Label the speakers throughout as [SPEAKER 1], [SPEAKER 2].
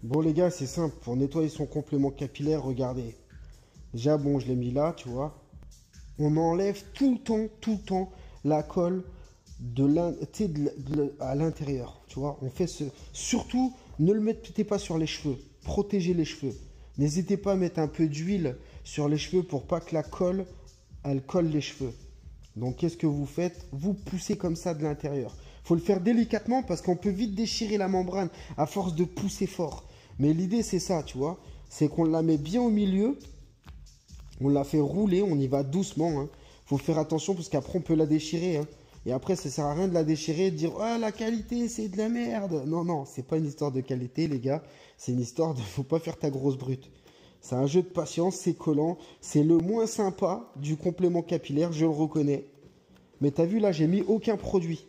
[SPEAKER 1] Bon les gars, c'est simple, pour nettoyer son complément capillaire, regardez. Déjà, bon, je l'ai mis là, tu vois. On enlève tout le temps, la colle à l'intérieur, tu vois. On fait ce... Surtout, ne le mettez pas sur les cheveux. Protégez les cheveux. N'hésitez pas à mettre un peu d'huile sur les cheveux pour pas que la colle, elle colle les cheveux. Donc, qu'est-ce que vous faites? Vous poussez comme ça de l'intérieur. Faut le faire délicatement parce qu'on peut vite déchirer la membrane à force de pousser fort. Mais l'idée, c'est ça, tu vois. C'est qu'on la met bien au milieu. On la fait rouler, on y va doucement. Hein. Faut faire attention parce qu'après, on peut la déchirer. Hein. Et après, ça sert à rien de la déchirer et de dire «Ah, la qualité, c'est de la merde». Non, non, c'est pas une histoire de qualité, les gars. C'est une histoire de faut pas faire ta grosse brute. C'est un jeu de patience, c'est collant. C'est le moins sympa du complément capillaire, je le reconnais. Mais t'as vu, là, j'ai mis aucun produit.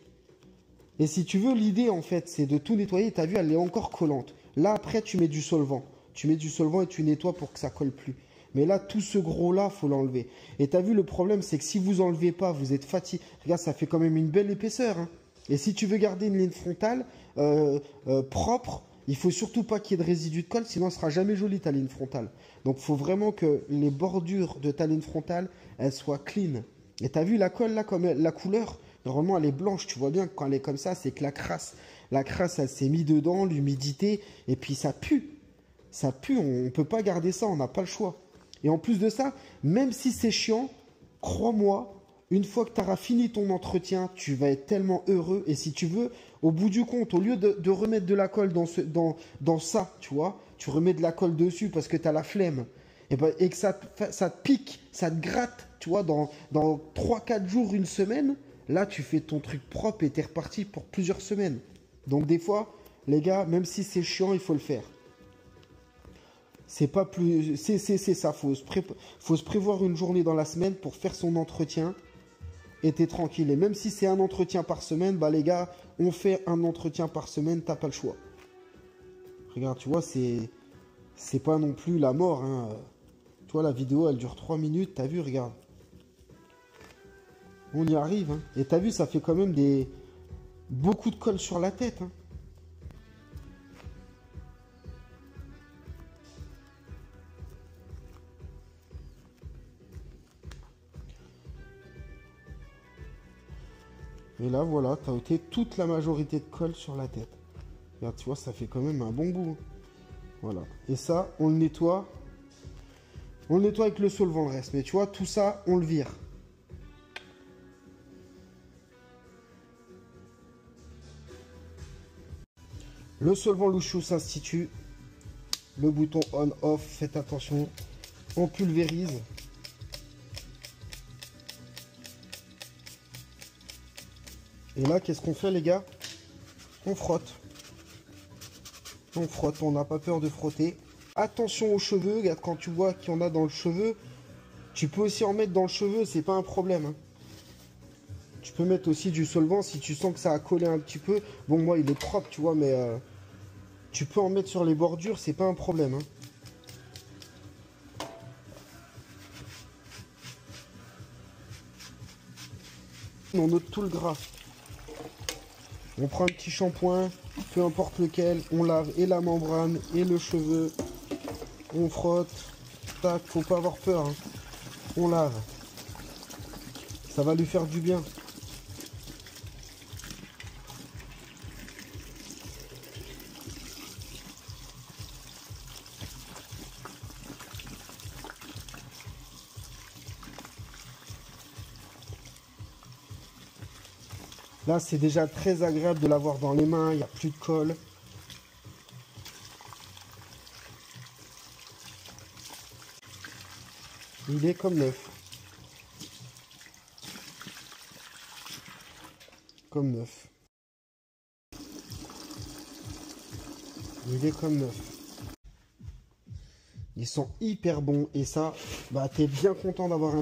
[SPEAKER 1] Et si tu veux, l'idée, en fait, c'est de tout nettoyer. T'as vu, elle est encore collante. Là, après, tu mets du solvant. Tu mets du solvant et tu nettoies pour que ça colle plus. Mais là, tout ce gros-là, faut l'enlever. Et t'as vu, le problème, c'est que si vous enlevez pas, vous êtes fatigué. Regarde, ça fait quand même une belle épaisseur. Hein. Et si tu veux garder une ligne frontale propre, il faut surtout pas qu'il y ait de résidus de colle, sinon elle sera jamais jolie ta ligne frontale. Donc, il faut vraiment que les bordures de ta ligne frontale, elles soient clean. Et t'as vu la colle là, comme la couleur, normalement elle est blanche. Tu vois bien que quand elle est comme ça, c'est que la crasse, elle s'est mise dedans, l'humidité, et puis ça pue. Ça pue, on ne peut pas garder ça, on n'a pas le choix. Et en plus de ça, même si c'est chiant, crois-moi, une fois que tu auras fini ton entretien, tu vas être tellement heureux. Et si tu veux, au bout du compte, au lieu de remettre de la colle dans ça, tu vois, tu remets de la colle dessus parce que tu as la flemme. Et que ça te pique, ça te gratte, tu vois, dans 3-4 jours, une semaine, là, tu fais ton truc propre et tu es reparti pour plusieurs semaines. Donc des fois, les gars, même si c'est chiant, il faut le faire. C'est pas plus. C'est ça. Faut se prévoir une journée dans la semaine pour faire son entretien et t'es tranquille. Et même si c'est un entretien par semaine, bah les gars, on fait un entretien par semaine, t'as pas le choix. Regarde, tu vois, c'est pas non plus la mort. Hein. Tu vois, la vidéo, elle dure 3 minutes. T'as vu, regarde. On y arrive. Hein. Et t'as vu, ça fait quand même beaucoup de colle sur la tête. Hein. Et là, voilà, t'as ôté toute la majorité de colle sur la tête. Regarde, tu vois, ça fait quand même un bon bout. Voilà. Et ça, on le nettoie. On le nettoie avec le solvant, le reste. Mais tu vois, tout ça, on le vire. Le solvant louchou s'institue. Le bouton on-off, faites attention. On pulvérise. Et là, qu'est-ce qu'on fait, les gars? On frotte. On frotte, on n'a pas peur de frotter. Attention aux cheveux, regarde, quand tu vois qu'il y en a dans le cheveu, tu peux aussi en mettre dans le cheveu, c'est pas un problème. Hein. Tu peux mettre aussi du solvant si tu sens que ça a collé un petit peu. Bon, moi, il est propre, tu vois, mais tu peux en mettre sur les bordures, c'est pas un problème. Hein. On ôte tout le gras. On prend un petit shampoing, peu importe lequel, on lave et la membrane et le cheveu. On frotte. Tac, faut pas avoir peur. Hein. On lave. Ça va lui faire du bien. Là, c'est déjà très agréable de l'avoir dans les mains, il n'y a plus de colle. Il est comme neuf. Comme neuf. Il est comme neuf. Ils sont hyper bons et ça, bah t'es bien content d'avoir un...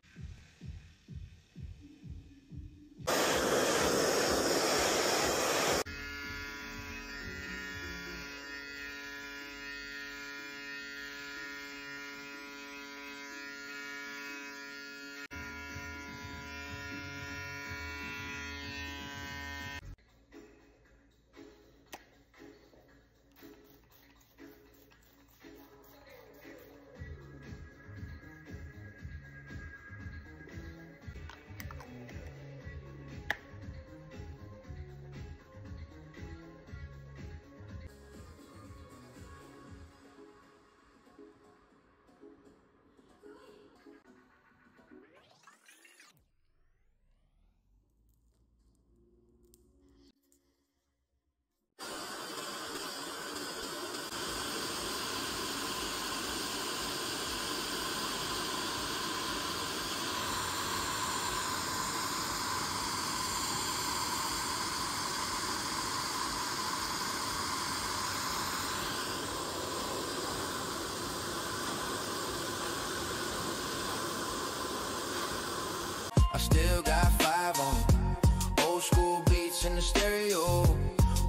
[SPEAKER 2] I still got 5 on it. Old school beats in the stereo.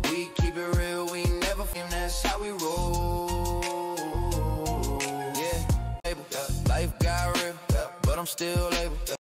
[SPEAKER 2] We keep it real, we never film, that's how we roll. Yeah, life got real, but I'm still able.